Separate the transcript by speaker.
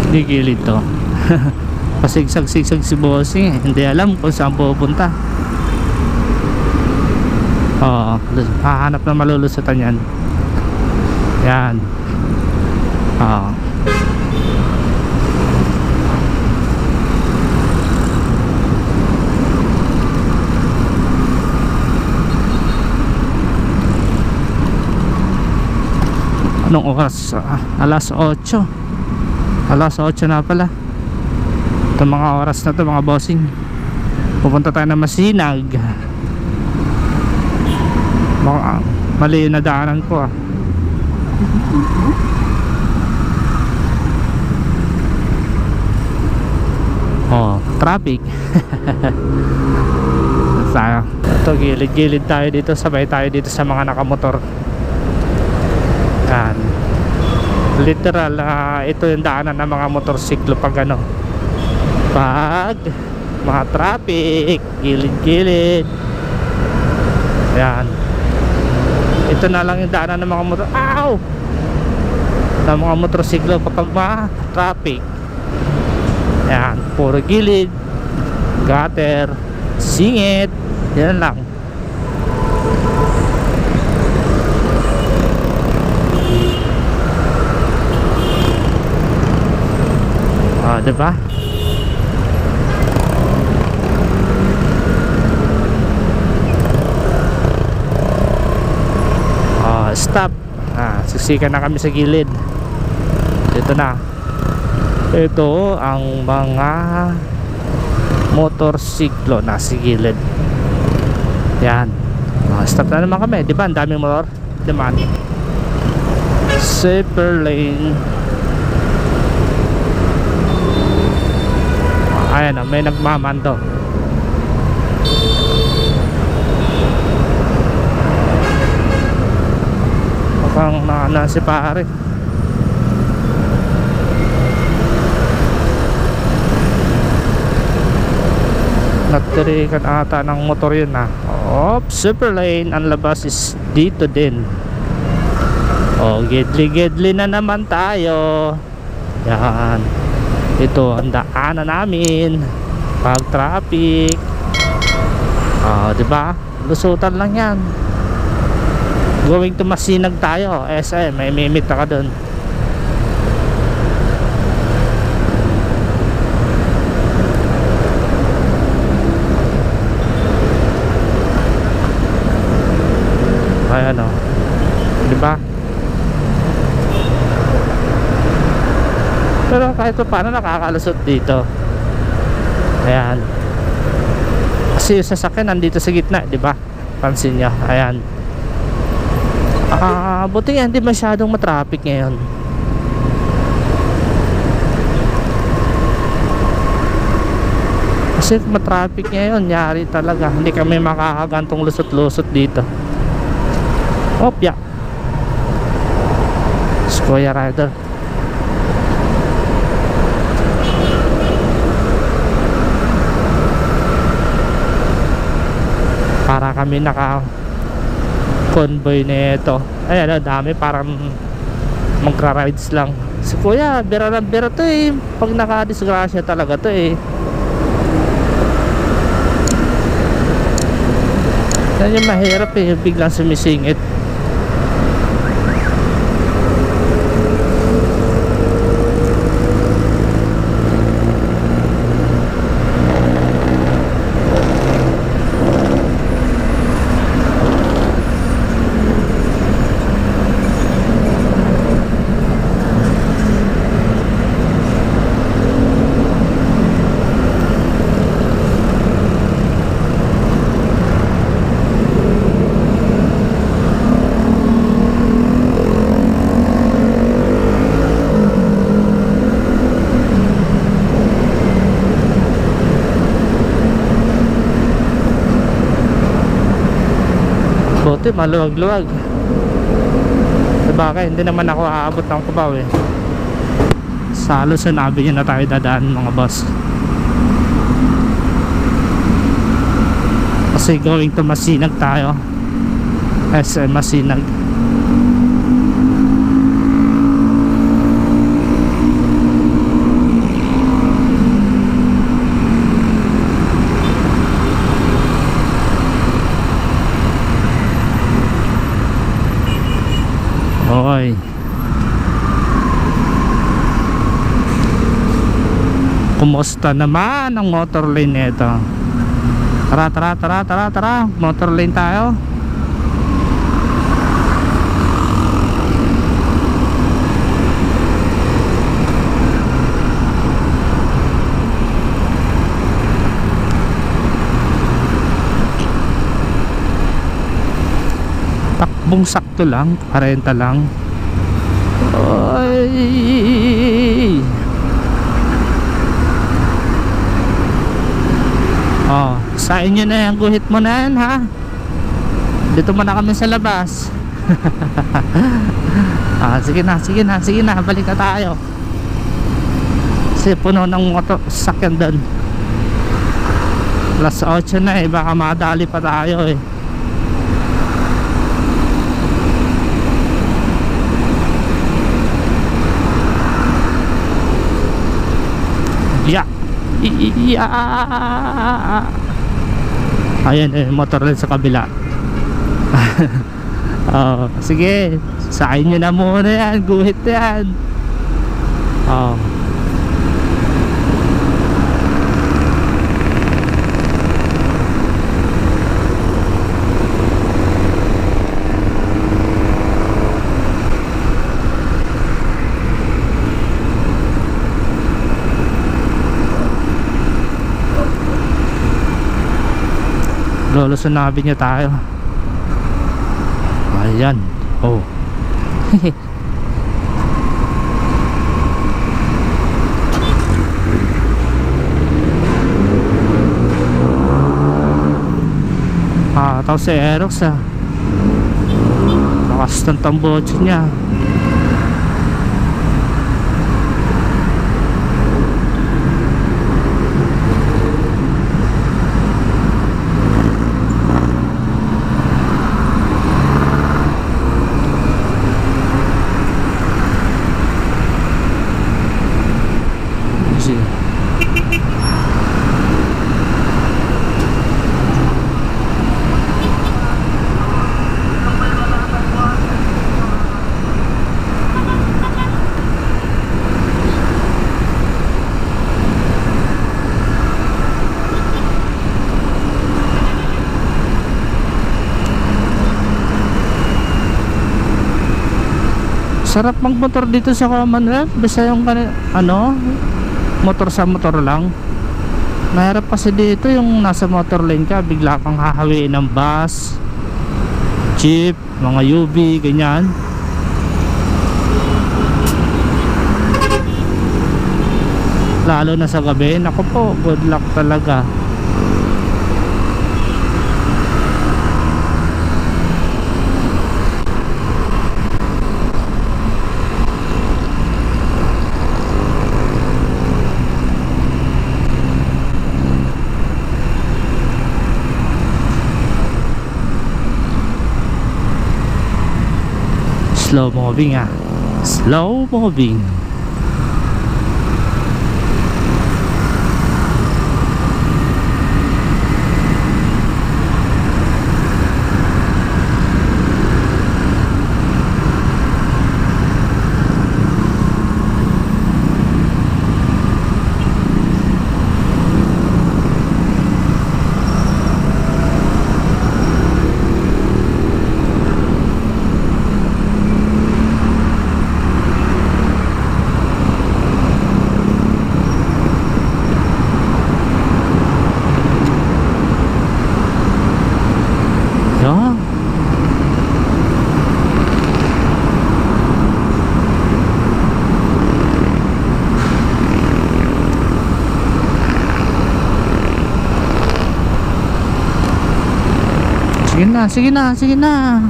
Speaker 1: Di gilid to. Pasigsag-sigsag si bossing eh. Hindi alam kung saan pupunta. Oo, hahanap na malulusutan yan. Yan. Oo. Anong oras? Alas 8. Alas 8 na pala. Itong mga oras na to mga bossing, pupunta tayo ng Masinag. Mali na daanan ko ah. Oh, traffic. Tayo. Ito, gilid-gilid tayo dito. Sabay tayo dito sa mga nakamotor. Yan. Literal, ito yung daanan ng mga motorsiklo pag ano, pag mga traffic, gilid-gilid. Yan. Ito na lang yung daanan ng mga motor. Ow! Ng mga motorsiklo kapag mga traffic. Yan, puro gilid, gutter, singit. Yan lang. Diba? Stop. Siksikan na kami sa gilid. Dito na. Ito ang mga motorsiklo na sa gilid. Yan. Stop na naman kami. Diba? Ang daming motor. Diba? Safer lane. Ayan o, may nagmamando. Mukhang na si pare. Nagtirikan ata ng motor yun ah. Super lane. Ang labas is dito din. Gidli-gidli na naman tayo. Yan. Ito ang daanan namin pag traffic. Diba? Lusutan lang yan. Going to Masinag tayo. SM, may mimit ka dun. Ayan o. Diba? Pero kahit pa paano nakakalusot dito. Ayan. Kasi yung sasakyan nandito sa gitna, di ba? Pansin nyo. Ayan. Buti nga hindi masyadong matraffic ngayon. Kasi matraffic ngayon, yari talaga. Hindi kami makakagantong lusot-lusot dito. Opya. Square Rider. Para kami naka convoy nito. Ayan, dami parang magra-rides lang. Si kuya, bira lang bira to eh. Pag nakadisgrasya talaga to eh. Yan yung mahirap eh, biglang sumisingit. Buti maluwag-luwag. Sabagay, hindi naman ako aabot ng Cubao eh. Sa Luzon Avenue na tayo dadaan mga boss. Kasi going to Masinag tayo. SM Masinag. Kumusta naman ang motor lane nito? Tara, motor lane tayo. Takbong sakto lang, 40 lang. Oy. Oh, sa inyo na yan, guhit mo na yan, ha? Dito muna kami sa labas. Sige na, balik na tayo. Kasi puno ng motor, sakyan doon. Alas 8 na eh, baka madali pa tayo eh. Ayan eh, motor rin sa kabila. Sige, sakin nyo na muna yan, guhit yan. Lulusunabi niya tayo. Ayan. Oh. Tapos si Aerox lakas ng tambotso niya. Sarap magmotor dito sa Commonwealth. Basta yung motor sa motor lang. Mahirap kasi dito yung nasa motor lane ka, bigla kang hahawiin ng bus, jeep, mga UV, ganyan. Lalo na sa gabi, naku po, good luck talaga. Slow moving slow moving. Sige na.